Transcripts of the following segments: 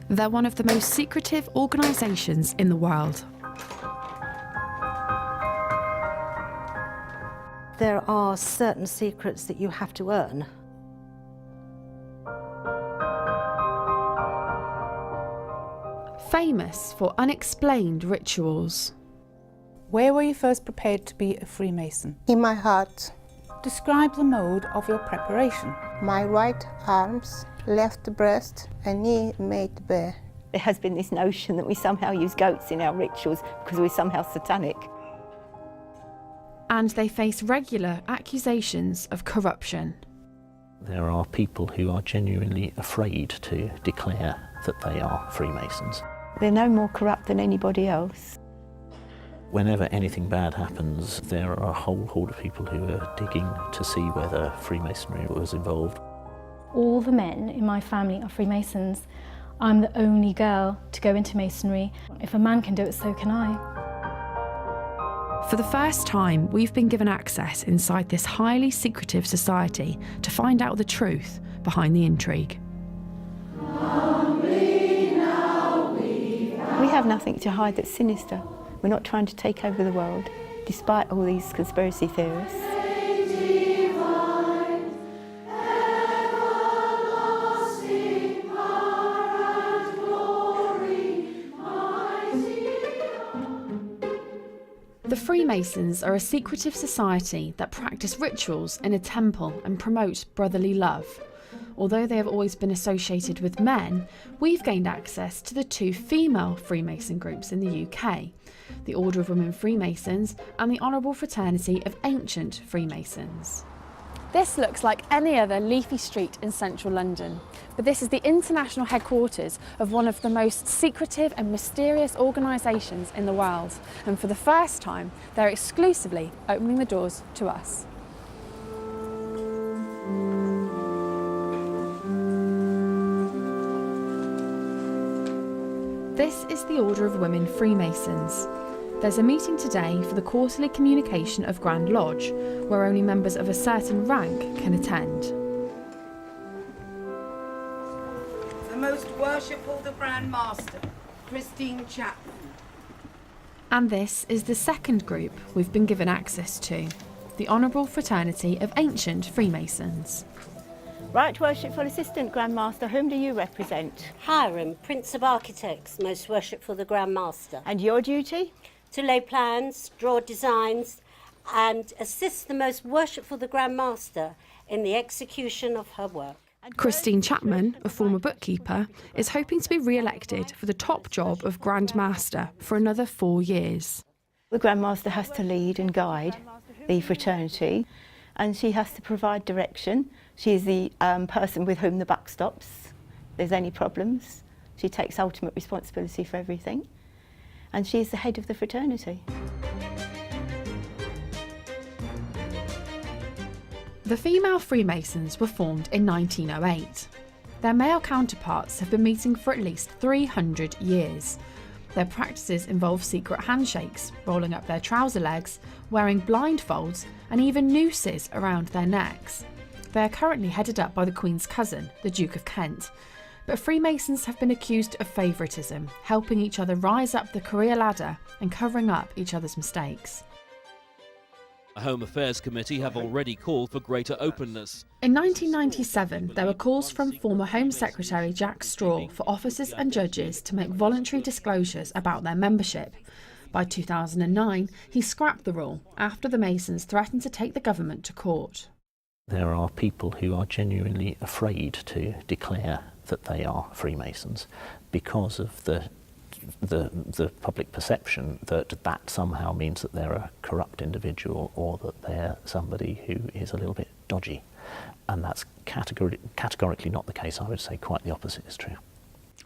They're one of the most secretive organisations in the world. There are certain secrets that you have to earn. Famous for unexplained rituals. Where were you first prepared to be a Freemason? In my heart. Describe the mode of your preparation. My right arms, left breast and knee made bare. There has been this notion that we somehow use goats in our rituals because we're somehow satanic. And they face regular accusations of corruption. There are people who are genuinely afraid to declare that they are Freemasons. They're no more corrupt than anybody else. Whenever anything bad happens, there are a whole horde of people who are digging to see whether Freemasonry was involved. All the men in my family are Freemasons. I'm the only girl to go into Masonry. If a man can do it, so can I. For the first time, we've been given access inside this highly secretive society to find out the truth behind the intrigue. We have nothing to hide that's sinister. We're not trying to take over the world, despite all these conspiracy theorists. The Freemasons are a secretive society that practice rituals in a temple and promote brotherly love. Although they have always been associated with men, we've gained access to the two female Freemason groups in the UK, the Order of Women Freemasons and the Honourable Fraternity of Ancient Freemasons. This looks like any other leafy street in central London, but this is the international headquarters of one of the most secretive and mysterious organisations in the world, and for the first time they're exclusively opening the doors to us. This is the Order of Women Freemasons. There's a meeting today for the quarterly communication of Grand Lodge, where only members of a certain rank can attend. The Most Worshipful the Grand Master, Christine Chapman. And this is the second group we've been given access to, the Honourable Fraternity of Ancient Freemasons. Right Worshipful Assistant Grand Master, whom do you represent? Hiram, Prince of Architects, Most Worshipful the Grand Master. And your duty? To lay plans, draw designs and assist the Most Worshipful the Grand Master in the execution of her work. Christine Chapman, a former bookkeeper, is hoping to be re-elected for the top job of Grand Master for another 4 years. The Grand Master has to lead and guide the fraternity, and she has to provide direction. She's the person with whom the buck stops. If there's any problems, she takes ultimate responsibility for everything. And she's the head of the fraternity. The female Freemasons were formed in 1908. Their male counterparts have been meeting for at least 300 years. Their practices involve secret handshakes, rolling up their trouser legs, wearing blindfolds, and even nooses around their necks. They are currently headed up by the Queen's cousin, the Duke of Kent. But Freemasons have been accused of favouritism, helping each other rise up the career ladder and covering up each other's mistakes. The Home Affairs Committee have already called for greater openness. In 1997, there were calls from former Home Secretary Jack Straw for officers and judges to make voluntary disclosures about their membership. By 2009, he scrapped the rule after the Masons threatened to take the government to court. There are people who are genuinely afraid to declare that they are Freemasons because of the public perception that that somehow means that they're a corrupt individual or that they're somebody who is a little bit dodgy. And that's categorically not the case. I would say quite the opposite is true.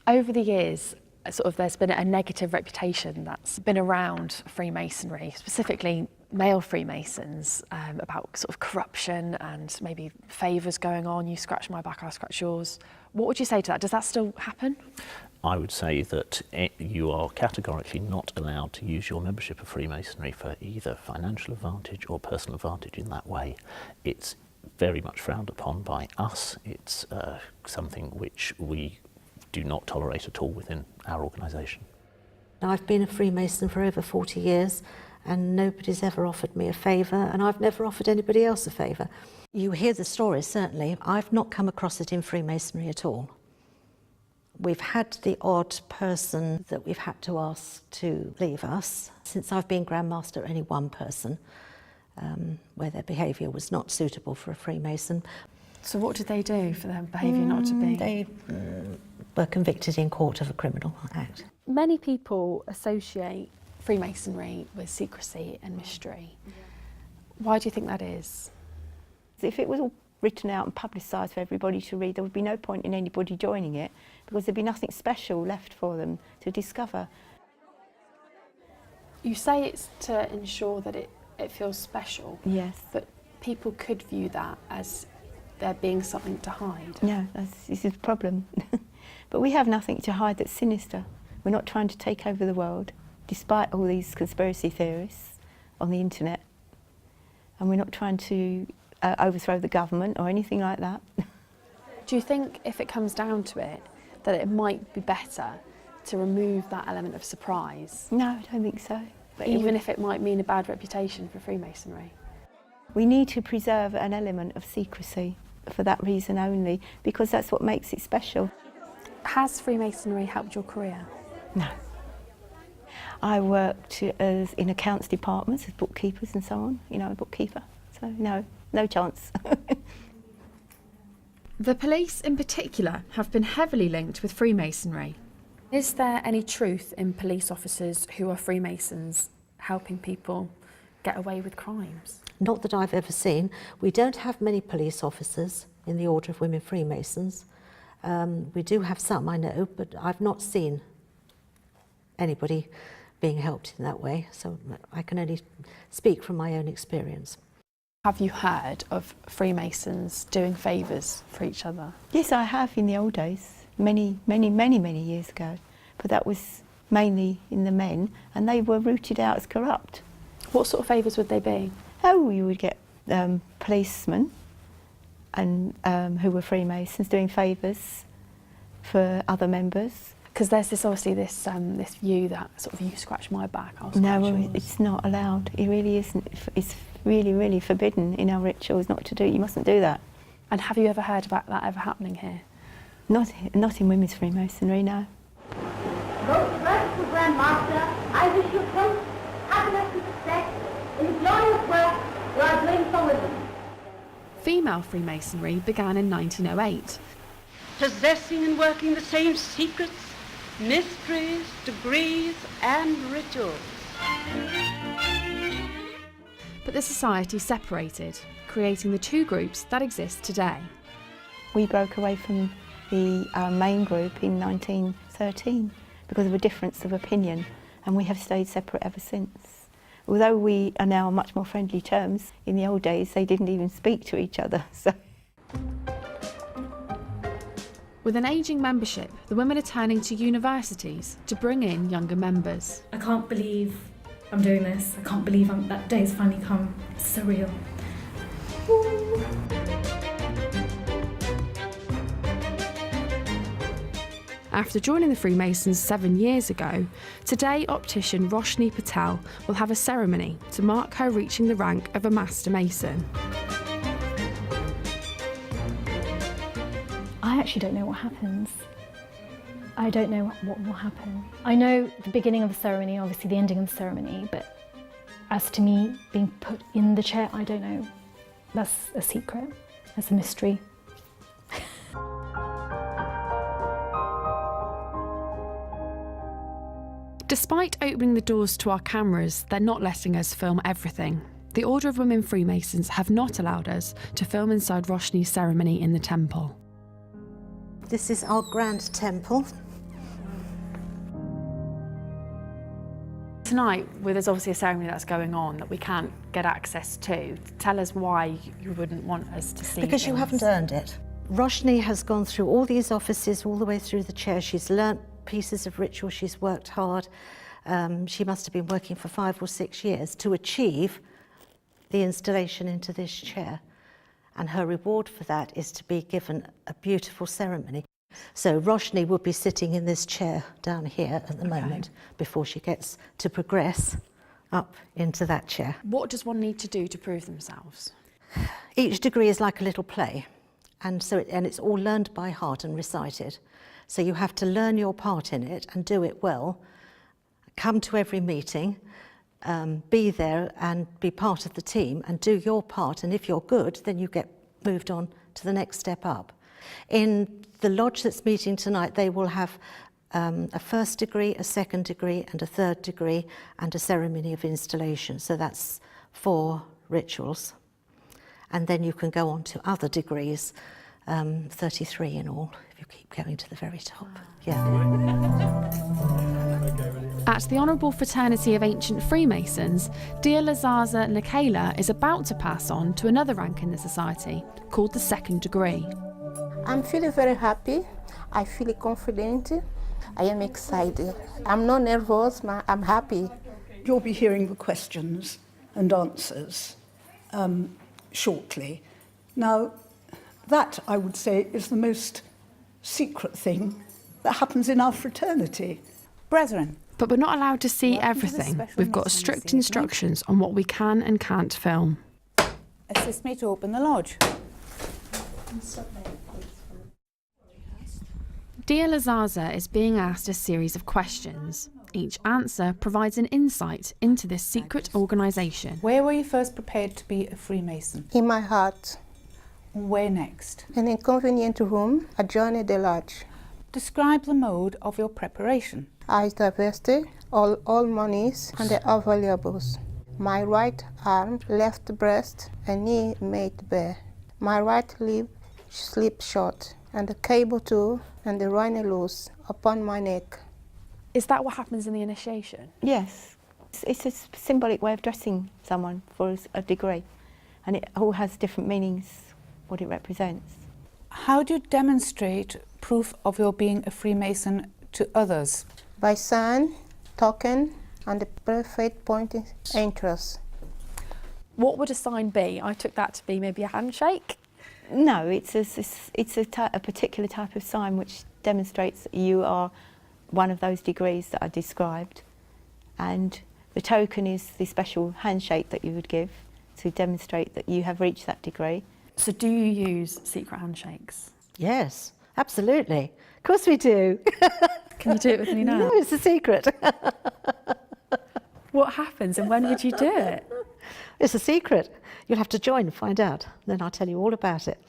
Over the years, there's been a negative reputation that's been around Freemasonry, specifically male Freemasons, about corruption and maybe favours going on. You scratch my back, I'll scratch yours. What would you say to that? Does that still happen? I would say that you are categorically not allowed to use your membership of Freemasonry for either financial advantage or personal advantage in that way. It's very much frowned upon by us. It's something which we do not tolerate at all within our organisation. I've been a Freemason for over 40 years and nobody's ever offered me a favour, and I've never offered anybody else a favour. You hear the stories, certainly. I've not come across it in Freemasonry at all. We've had the odd person that we've had to ask to leave us. Since I've been Grand Master, only one person, where their behaviour was not suitable for a Freemason. So what did they do for their behaviour not to be? They were convicted in court of a criminal act. Many people associate Freemasonry with secrecy and mystery. Why do you think that is? If it was all written out and publicised for everybody to read, there would be no point in anybody joining it, because there'd be nothing special left for them to discover. You say it's to ensure that it feels special. Yes. But people could view that as there being something to hide. No, this is the problem. But we have nothing to hide that's sinister. We're not trying to take over the world, despite all these conspiracy theorists on the internet. And we're not trying to overthrow the government or anything like that. Do you think, if it comes down to it, that it might be better to remove that element of surprise? No, I don't think so. But even if it might mean a bad reputation for Freemasonry? We need to preserve an element of secrecy for that reason only, because that's what makes it special. Has Freemasonry helped your career? No. I worked in accounts departments as bookkeepers and so on, you know, a bookkeeper. So no chance. The police in particular have been heavily linked with Freemasonry. Is there any truth in police officers who are Freemasons helping people get away with crimes? Not that I've ever seen. We don't have many police officers in the Order of Women Freemasons. We do have some, I know, but I've not seen anybody being helped in that way, so I can only speak from my own experience. Have you heard of Freemasons doing favours for each other? Yes, I have in the old days, many years ago, but that was mainly in the men, and they were rooted out as corrupt. What sort of favours would they be? Oh, you would get policemen and who were Freemasons doing favours for other members. Because there's this view that sort of, you scratch my back, I'll scratch yours. No, it's not allowed. It really isn't. It's really forbidden in our rituals not to do. You mustn't do that. And have you ever heard about that ever happening here? Not in women's Freemasonry, no. Most merciful Grand Master, I wish you health, happiness and success in the glorious work you are doing for women. Female Freemasonry began in 1908. Possessing and working the same secrets, mysteries, degrees and rituals. But the society separated, creating the two groups that exist today. We broke away from the main group in 1913 because of a difference of opinion, and we have stayed separate ever since. Although we are now on much more friendly terms, in the old days they didn't even speak to each other. So. With an ageing membership, the women are turning to universities to bring in younger members. I can't believe I'm doing this. I can't believe that day has finally come. It's surreal. Woo. After joining the Freemasons 7 years ago, today optician Roshni Patel will have a ceremony to mark her reaching the rank of a Master Mason. I actually don't know what happens. I don't know what will happen. I know the beginning of the ceremony, obviously the ending of the ceremony, but as to me being put in the chair, I don't know. That's a secret. That's a mystery. Despite opening the doors to our cameras, they're not letting us film everything. The Order of Women Freemasons have not allowed us to film inside Roshni's ceremony in the temple. This is our grand temple. Tonight, there's obviously a ceremony that's going on that we can't get access to. Tell us why you wouldn't want us to see Because things. you haven't earned it. Roshni has gone through all these offices, all the way through the chair. She's learnt pieces of ritual, she's worked hard. She must have been working for 5 or 6 years to achieve the installation into this chair. And her reward for that is to be given a beautiful ceremony. So Roshni would be sitting in this chair down here at the moment before she gets to progress up into that chair. What does one need to do to prove themselves? Each degree is like a little play, and it's all learned by heart and recited. So you have to learn your part in it and do it well, come to every meeting, be there and be part of the team and do your part, and if you're good, then you get moved on to the next step up. In the lodge that's meeting tonight, they will have a first degree, a second degree and a third degree and a ceremony of installation. So that's 4 rituals. And then you can go on to other degrees, 33 in all, if you keep going to the very top. Yeah. At the Honourable Fraternity of Ancient Freemasons, Dialazaza Nkela is about to pass on to another rank in the society, called the second degree. I'm feeling very happy. I feel confident. I am excited. I'm not nervous, I'm happy. You'll be hearing the questions and answers shortly. Now, that, I would say, is the most secret thing that happens in our fraternity. Brethren. But we're not allowed to see everything. We've got strict instructions on what we can and can't film. Assist me to open the lodge. Dialazaza is being asked a series of questions. Each answer provides an insight into this secret organisation. Where were you first prepared to be a Freemason? In my heart. Where next? An inconvenient room adjoining the lodge. Describe the mode of your preparation. I divested all monies and the valuables. My right arm, left breast, and knee made bare. My right lip slipped short, and the cable too, and the rhino loose upon my neck. Is that what happens in the initiation? Yes. It's a symbolic way of dressing someone for a degree, and it all has different meanings, what it represents. How do you demonstrate proof of your being a Freemason to others? By sign, token, and the perfect pointing interest. What would a sign be? I took that to be maybe a handshake. No, it's a particular type of sign which demonstrates that you are one of those degrees that I described, and the token is the special handshake that you would give to demonstrate that you have reached that degree. So do you use secret handshakes? Yes, absolutely. Of course we do. Can you do it with me now? No, it's a secret. What happens and when would you do it? It's a secret. You'll have to join and find out. Then I'll tell you all about it.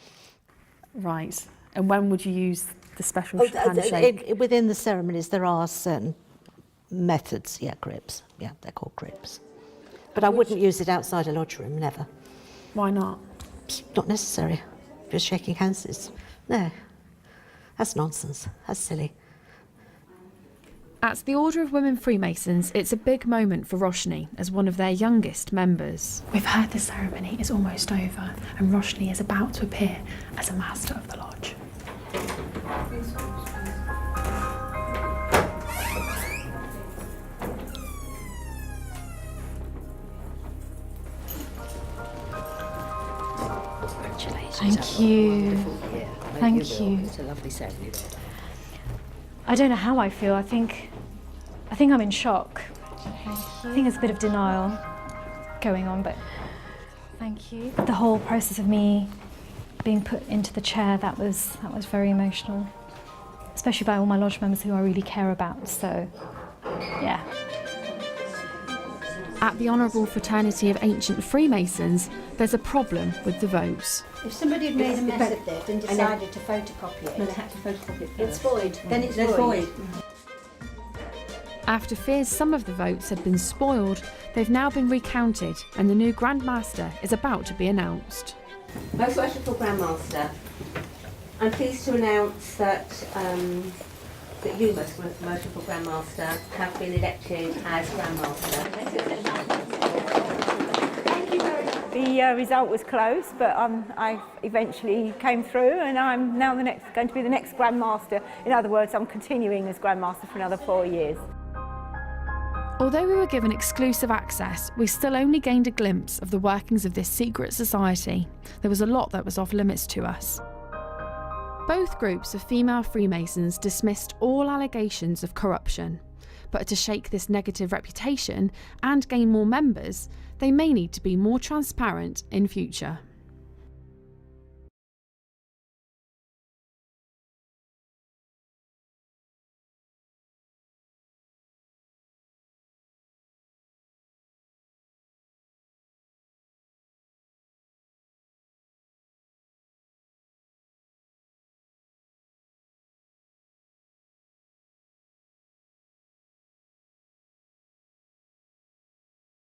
Right. And when would you use the special handshake? Within the ceremonies there are certain methods, grips. Yeah, they're called grips. But I wouldn't use it outside a lodge room, never. Why not? It's not necessary. Just shaking hands no. That's nonsense. That's silly. At the Order of Women Freemasons, it's a big moment for Roshni as one of their youngest members. We've heard the ceremony is almost over and Roshni is about to appear as a master of the lodge. Congratulations. Thank you. Thank you. It's a lovely ceremony. I don't know how I feel. I think I'm in shock. I think there's a bit of denial going on, but thank you. The whole process of me being put into the chair, that was very emotional, especially by all my lodge members who I really care about. So, yeah. At the Honourable Fraternity of Ancient Freemasons, there's a problem with the votes. If somebody had made a mess of it and decided to photocopy it, they had to photocopy it first. It's void. Then it's void. After fears some of the votes had been spoiled, they've now been recounted and the new Grand Master is about to be announced. Most Worshipful Grand Master, I'm pleased to announce that you, Most Worshipful Grand Master, have been elected as Grand Master. The result was close, but I eventually came through, and I'm now going to be the next Grand Master. In other words, I'm continuing as Grand Master for another 4 years. Although we were given exclusive access, we still only gained a glimpse of the workings of this secret society. There was a lot that was off limits to us. Both groups of female Freemasons dismissed all allegations of corruption, but to shake this negative reputation and gain more members, they may need to be more transparent in future.